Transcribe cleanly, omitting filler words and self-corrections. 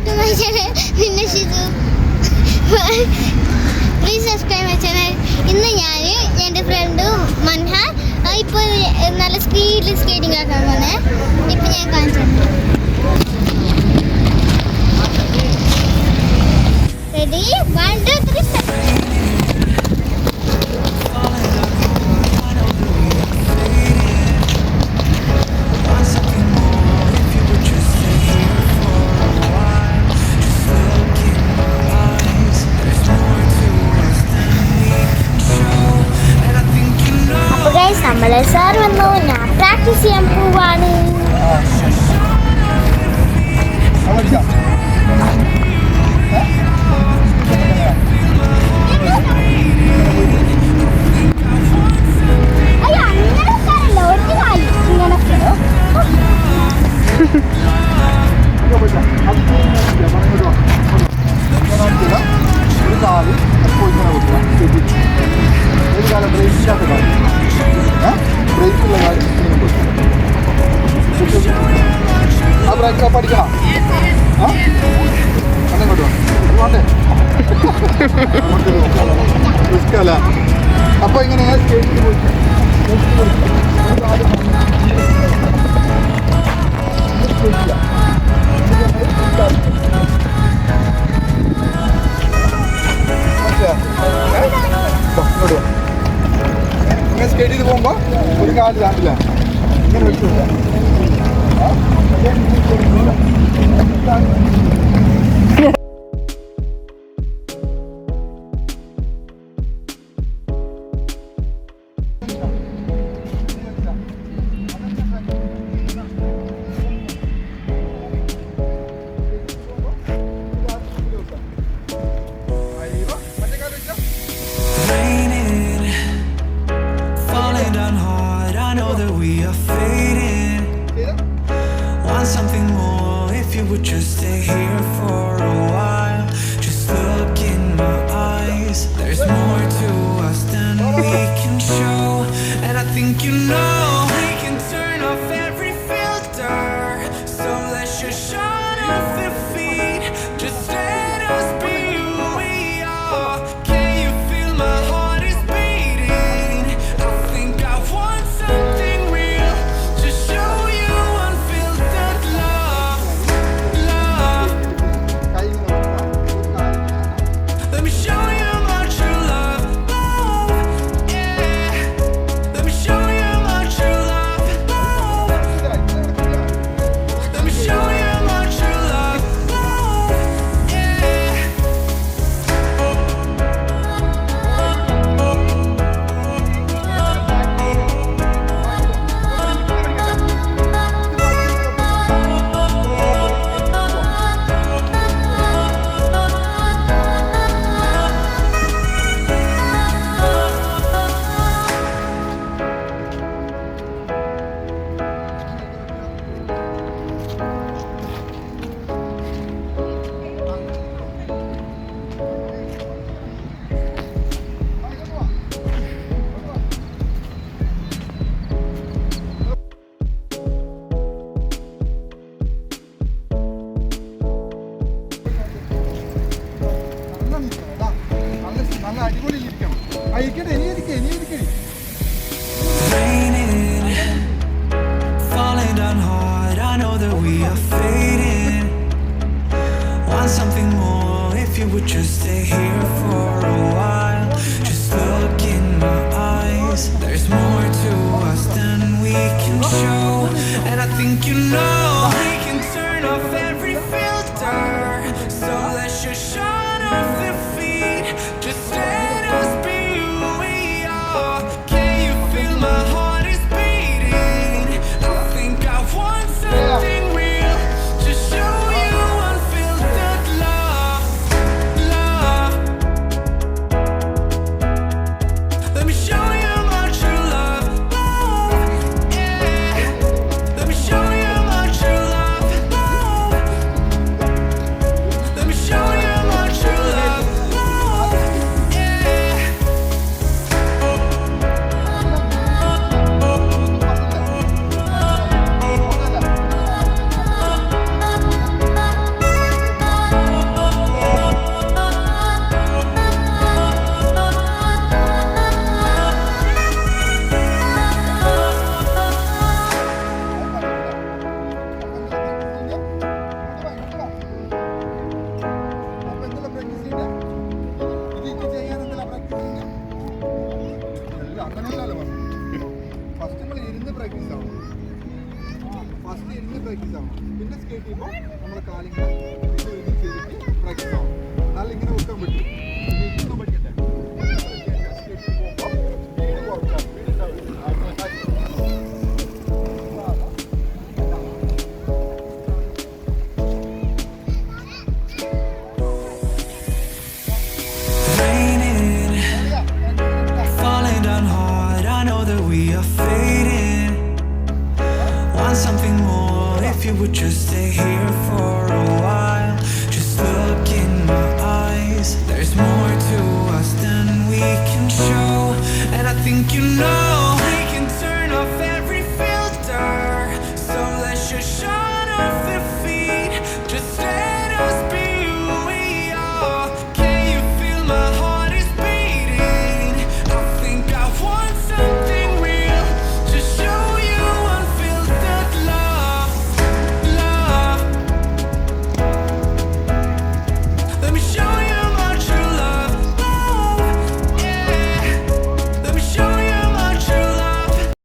to my channel. Please subscribe my channel. ഇന്ന് ഞാൻ എൻ്റെ ഫ്രണ്ടും മൻഹ ഇപ്പോൾ നല്ല സ്പീഡിൽ സ്കേറ്റിംഗ് ആക്കാൻ പോണേ. ഇപ്പം ഞാൻ കാണിച്ചു റെഡി 1 2 3 start. നമ്മളെ സാർ വന്നു, ഞാൻ പ്രാക്ടീസ് ചെയ്യാൻ പോവാണ്. പഠിക്കണം. അപ്പൊ ഇങ്ങനെ ഇങ്ങനെ സ്കേറ്റ് ചെയ്ത് പോകുമ്പോ ഒരു കാല് താണ്ടില്ല, ഇങ്ങനെ വെച്ചു. Something more if you would just stay here for a while. Just look in my eyes. There's more to us than we can show, and I think you know we can turn off every filter. So let's just shut off the feed. Just let us be who we are. Can you feel my heart is beating? I think I want something real. Just show you unfiltered love, love. Let me show you my true love, love, yeah. Let me show you my true love, love. Let me show you my true love, love, yeah. നല്ല അടിപൊളി ഇരിക്കണം. ഇരിക്കട്ടെ, ഇനി ഇരിക്കേ. Raining, falling down hard. I know that we are fading. Want something more if you would just stay here for a while. Just look in my eyes. There's more to us than we can show, and I think you know we can turn off every filter. So let's just shut off the feed. Just let us be who we are. Can you feel my heart is beating? I think I want something real. Just show you unfiltered love, love. Let me show you my true love, love, yeah. Let me show you my true love, love. Skate ചെയ്യുമ്പോൾ നമ്മുടെ കാലിങ്ങനെ ഇത് ചെയ്തിട്ട് practice ആവും. എന്നാലും ഇങ്ങനെ വെക്കാൻ പറ്റും. ഇനി ഇതൊന്നും പഠിക്കട്ടെ. സ്കേറ്റ് പോകുമ്പോൾ സ്പീഡ് കുറയ്ക്കാം. Speed Raining, falling down hard. I know that we are fading. Want something more if you would just stay here for